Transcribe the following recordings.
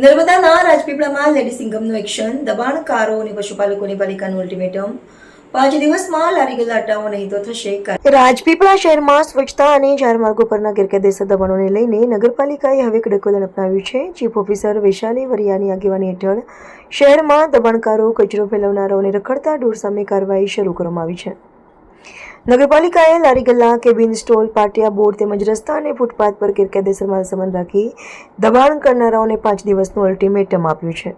નર્મદાના રાજપીપળામાં lady સિંઘમનું action, દબાણકારો અને પશુપાલકોની પાલિકાનું અલ્ટિમેટમ, 5 દિવસમાં લારી ગલ્લા હટાવો નહીં તો થશે કાર્યવાહી. રાજપીપળા શહેરમાં સ્વચ્છતા અને જાહેર માર્ગો પરના ગેરકાયદેસર દબાણોને લઈને નગરપાલિકાએ હવે કડક વલણ અપનાવ્યું છે. ચીફ ઓફિસર વૈશાલી વરિયાની આગેવાની હેઠળ શહેરમાં દબાણકારો, કચરો ફેલાવનારાઓ અને રખડતા ઢોર સામે કાર્યવાહી શરૂ કરવામાં આવી છે. નગરપાલિકાએ લારી ગલ્લા, કેબિન સ્ટોલ, પાટિયા બોર્ડ તેમજ રસ્તા અને ફૂટપાથ પર ગેરકાયદેસર માલસામાન રાખી દબાણ કરનારાઓને 5 દિવસનું અલ્ટિમેટમ આપ્યું છે.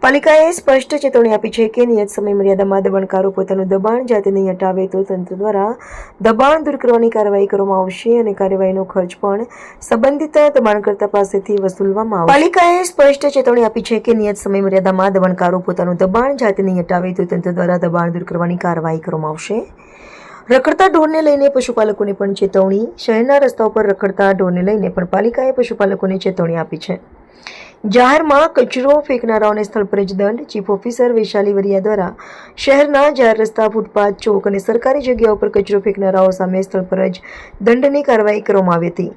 પાલિકાએ સ્પષ્ટ ચેતવણી આપી છે કે નિયત સમય મર્યાદામાં દબાણકારો પોતાનું દબાણ જાતે નહીં હટાવે તો તંત્ર દ્વારા દબાણ દૂર કરવાની કાર્યવાહી કરવામાં આવશે અને કાર્યવાહીનો ખર્ચ પણ સંબંધિત દબાણકર્તા પાસેથી વસૂલવામાં આવશે. પાલિકાએ સ્પષ્ટ ચેતવણી આપી છે કે નિયત સમય મર્યાદામાં દબાણકારો પોતાનું દબાણ જાતે નહીં હટાવે તો તંત્ર દ્વારા દબાણ દૂર કરવાની કાર્યવાહી કરવામાં આવશે. રખડતા ઢોરને લઈને પશુપાલકોને પણ ચેતવણી. શહેરના રસ્તાઓ પર રખડતા ઢોરને લઈને પણ પાલિકાએ પશુપાલકોને ચેતવણી આપી છે. જાહેરમાં કચરો ફેંકનારાઓને સ્થળ પર જ દંડ. ચીફ ઓફિસર વૈશાલી વરિયા દ્વારા શહેરના જાહેર રસ્તા, ફૂટપાથ, ચોક અને સરકારી જગ્યાઓ પર કચરો ફેંકનારાઓ સામે સ્થળ પર જ દંડની કાર્યવાહી કરવામાં આવી હતી.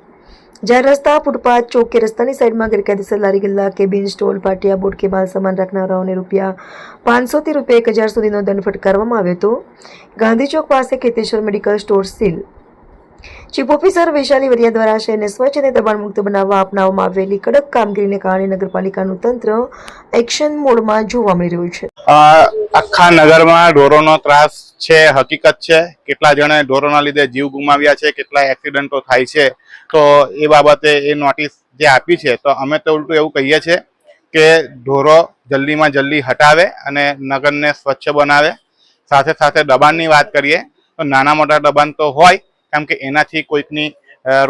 જાહેર રસ્તા, ફૂટપાથ, ચોક કે રસ્તાની સાઈડમાં ગેરકાયદેસર લારી ગલ્લા, કેબિન સ્ટોલ, પાટિયા બોર્ડ કે માલ સામાન રાખનારાઓને ₹500 થી ₹1000 સુધીનો દંડ ફટકારવામાં આવ્યો હતો. ગાંધી ચોક પાસે Kheteshwar medical store seal. Chief officer Vaishali Variya દ્વારા શહેરને સ્વચ્છ અને દબાણમુક્ત બનાવવા અપનાવવામાં આવેલી કડક કામગીરીને કારણે નગરપાલિકાનું તંત્ર એક્શન મોડમાં જોવા મળી રહ્યું છે. આખા નગરમાં ઢોરોનો ત્રાસ છે, હકીકત છે. કેટલા જણે ઢોરોના લીધે જીવ ગુમાવ્યા છે, કેટલા એક્સિડન્ટો થાય છે. તો એ બાબતે એ નોટિસ જે આપી છે, તો અમે તો ઉલટું એવું કહીએ છીએ કે ઢોરો જલ્દીમાં જલ્દી હટાવે અને નગરને સ્વચ્છ બનાવે. સાથે સાથે દબાણની વાત કરીએ તો નાના મોટા દબાણ તો હોય, કેમ કે એનાથી કોઈકની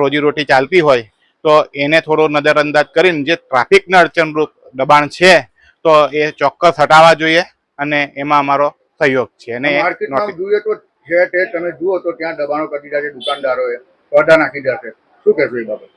રોજીરોટી ચાલતી હોય, તો એને થોડો નજરઅંદાજ કરીને જે ટ્રાફિકને અડચણરૂપ દબાણ છે તો એ ચોક્કસ હટાવવા જોઈએ અને એમાં અમારો સહયોગ છે. અને માર્કેટમાં જોઈએ તો જે તે તમે જુઓ તો ત્યાં દબાણો કરી દીધા છે, દુકાનદારોએ પડદા નાખી દીધા છે. શું કહેશો એ બાબત?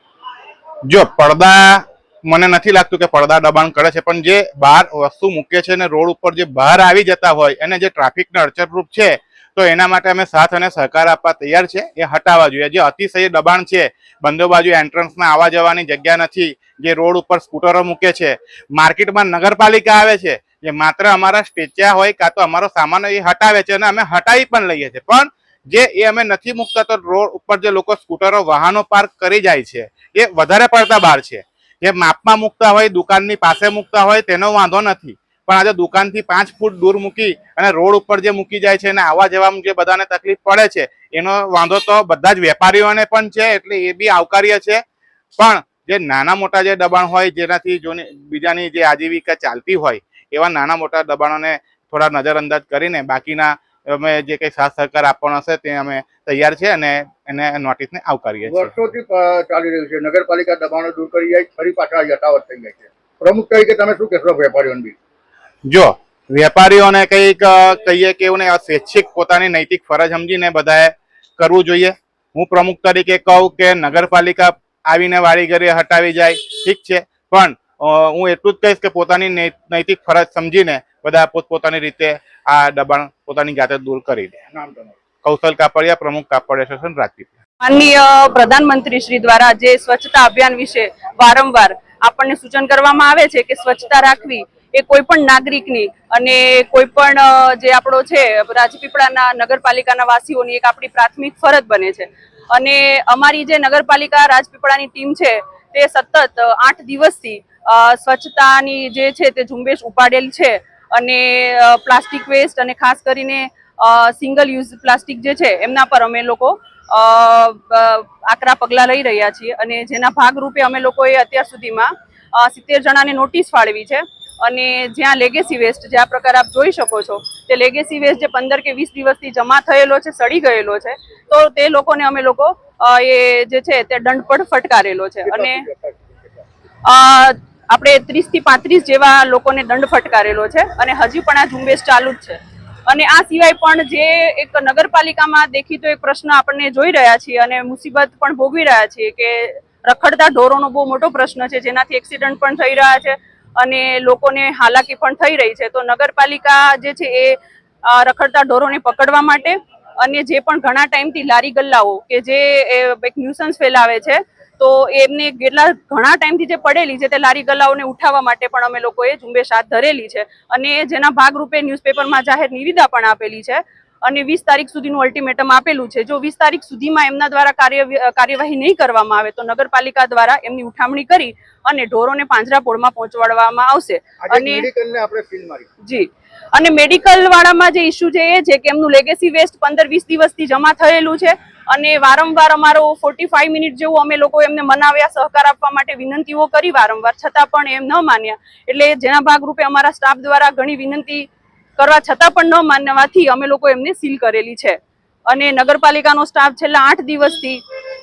જો પડદા, મને નથી લાગતું કે પડદા દબાણ કરે છે, પણ જે બહાર વસ્તુ મૂકે છે ને રોડ ઉપર જે બહાર આવી જતા હોય અને જે ટ્રાફિકને અડચણરૂપ છે, તો એના માટે અમે સાથ અને સહકાર આપવા તૈયાર છે. એ હટાવવા જોઈએ. જે અતિશય દબાણ છે, બંને બાજુ એન્ટ્રન્સમાં આવવા જવાની જગ્યા નથી, જે રોડ ઉપર સ્કૂટરો મૂકે છે, માર્કેટમાં નગરપાલિકા આવે છે, જે માત્ર અમારા સ્ટેચ્યા હોય કાં તો અમારો સામાન એ હટાવે છે અને અમે હટાવી પણ લઈએ છીએ, પણ જે એ અમે નથી મૂકતા તો રોડ ઉપર જે લોકો સ્કૂટરો, વાહનો પાર્ક કરી જાય છે એ વધારે પડતા બહાર છે. જે માપમાં મૂકતા હોય, દુકાનની પાસે મૂકતા હોય તેનો વાંધો નથી, પણ આજે દુકાનથી 5 ફૂટ દૂર મૂકી અને રોડ ઉપર જે મૂકી જાય છે અને આવવા જવામાં જે બધાને તકલીફ પડે છે એનો વાંધો તો બધા જ વેપારીઓને પણ છે, એટલે એ બી આવકાર્ય છે. પણ જે નાના મોટા જે દબાણ હોય, જેનાથી બીજાની જે આજીવિકા ચાલતી હોય, એવા નાના મોટા દબાણોને થોડા નજરઅંદાજ કરીને બાકીના અમે જે કંઈ સાથ સહકાર આપવાનો હશે તે અમે તૈયાર છે અને એને નોટિસને આવકારીએ છીએ. વર્ષોથી ચાલી રહ્યું છે. નગરપાલિકા દબાણો દૂર કરી જાય, ફરી પાછા યથાવત થઈ જાય છે. પ્રમુખ તરીકે તમે શું કહેશો વેપારીઓને બી? જો વેપારીઓને કંઈક કહીએ કે એવું સ્વૈચ્છિક પોતાની નૈતિક ફરજ સમજીને બધાએ કરવું જોઈએ. હું પ્રમુખ તરીકે કહું કે નગરપાલિકા આવીને વારી ઘરે હટાવી જાય, ઠીક છે, પણ હું એટલું જ કહીશ કે પોતાની નૈતિક ફરજ સમજીને બધા પોતપોતાની રીતે આ દબાણ પોતાની જાતે દૂર કરી દે. નામ તમારું? કૌશલ કાપડિયા, પ્રમુખ કાપડ એસોસિએશન રાજપીપળા. માનનીય પ્રધાનમંત્રી શ્રી દ્વારા જે સ્વચ્છતા અભિયાન વિશે વારંવાર આપણને સૂચન કરવામાં આવે છે કે સ્વચ્છતા રાખવી એ કોઈ પણ નાગરિકની અને કોઈ પણ જે આપણો છે રાજપીપળાના નગરપાલિકાના વાસીઓની એક આપણી પ્રાથમિક ફરજ બને છે. અને અમારી જે નગરપાલિકા રાજપીપળાની ટીમ છે તે સતત 8 દિવસથી સ્વચ્છતાની જે છે તે ઝુંબેશ ઉપાડેલ છે. અને પ્લાસ્ટિક વેસ્ટ અને ખાસ કરીને સિંગલ યુઝ પ્લાસ્ટિક જે છે એમના પર અમે લોકો આકરા પગલાં લઈ રહ્યા છીએ. અને જેના ભાગરૂપે અમે લોકોએ અત્યાર સુધીમાં 70 જણાને નોટિસ ફાળવી છે. અને જ્યાં લેગેસી વેસ્ટ, જે આ પ્રકાર આપ જોઈ શકો છો, તે લેગેસી વેસ્ટ જે 15 કે 20 દિવસથી જમા થયેલો છે, સડી ગયેલો છે, તો તે લોકોને અમે લોકો એ જે છે તે દંડ પણ ફટકારેલો છે. અને આપણે 30 થી 35 જેવા લોકોને દંડ ફટકારેલો છે. અને હજી પણ આ ઝુંબેશ ચાલુ જ છે. અને આ સિવાય પણ જે એક નગરપાલિકામાં દેખીતો એક પ્રશ્ન આપણને જોઈ રહ્યા છીએ અને મુસીબત પણ ભોગવી રહ્યા છીએ કે રખડતા ઢોરોનો બહુ મોટો પ્રશ્ન છે, જેનાથી એક્સિડન્ટ પણ થઈ રહ્યા છે અને લોકોને હાલાકી પણ થઈ રહી છે. તો નગરપાલિકા જે છે એ રખડતા ઢોરોને પકડવા માટે અને જે પણ ઘણા ટાઈમથી લારી ગલ્લાઓ કે જે એક ન્યુસન્સ ફેલાવે છે તો એમને કેટલા ઘણા ટાઈમથી જે પડેલી છે તે લારી ગલ્લાઓને ઉઠાવવા માટે પણ અમે લોકોએ ઝુંબેશ હાથ ધરેલી છે અને જેના ભાગરૂપે ન્યૂઝપેપરમાં જાહેર નિવિદા પણ આપેલી છે અને 20 તારીખ સુધીનું અલ્ટિમેટમ આપેલું છે. જો 20 તારીખ સુધીમાં એમના દ્વારા કાર્યવાહી નહીં કરવામાં આવે તો નગરપાલિકા દ્વારા એમની ઉઠામણી કરી અને ઢોરોને પાંજરાપોળમાં પહોંચાડવામાં આવશે. અને જી અને મેડિકલ વાળામાં જે ઇસ્યુ છે એ છે કે એમનું લેગેસી વેસ્ટ 15-20 દિવસથી જમા થયેલું છે અને વારંવાર અમારો 45 મિનિટ જેવું અમે લોકો એમને મનાવ્યા, સહકાર આપવા માટે વિનંતીઓ કરી વારંવાર, છતાં પણ એમ ન માન્યા. એટલે જેના ભાગરૂપે અમારા સ્ટાફ દ્વારા ઘણી વિનંતી કરવા છતાં પણ ન માનવાથી અમે લોકો એમને સીલ કરેલી છે. અને નગરપાલિકાનો સ્ટાફ છેલ્લા 8 દિવસથી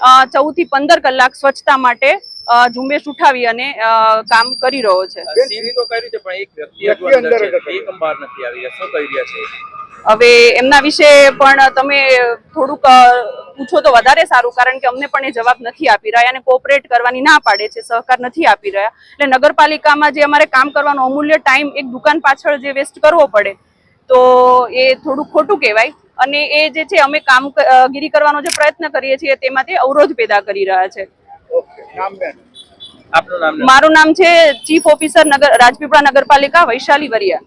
14 થી 15 કલાક સ્વચ્છતા માટે ઝુંબેશ ઉઠાવી અને કામ કરી રહ્યો છે. હવે એમના વિશે પણ તમે થોડુંક પૂછો તો વધારે સારું, કારણ કે અમને પણ એ જવાબ નથી આપી રહ્યા અને કોઓપરેટ કરવાની ના પાડે છે, સહકાર નથી આપી રહ્યા. એટલે નગરપાલિકામાં જે અમારે કામ કરવાનો અમૂલ્ય ટાઈમ એક દુકાન પાછળ જે વેસ્ટ કરવો પડે તો એ થોડું ખોટું કહેવાય અને એ જે છે અમે કામગીરી કરવાનો જે પ્રયત્ન કરીએ છીએ તેમાં તે અવરોધ પેદા કરી રહ્યા છે. મારું નામ છે ચીફ ઓફિસર રાજપીપળા નગરપાલિકા વૈશાલી વરિયા.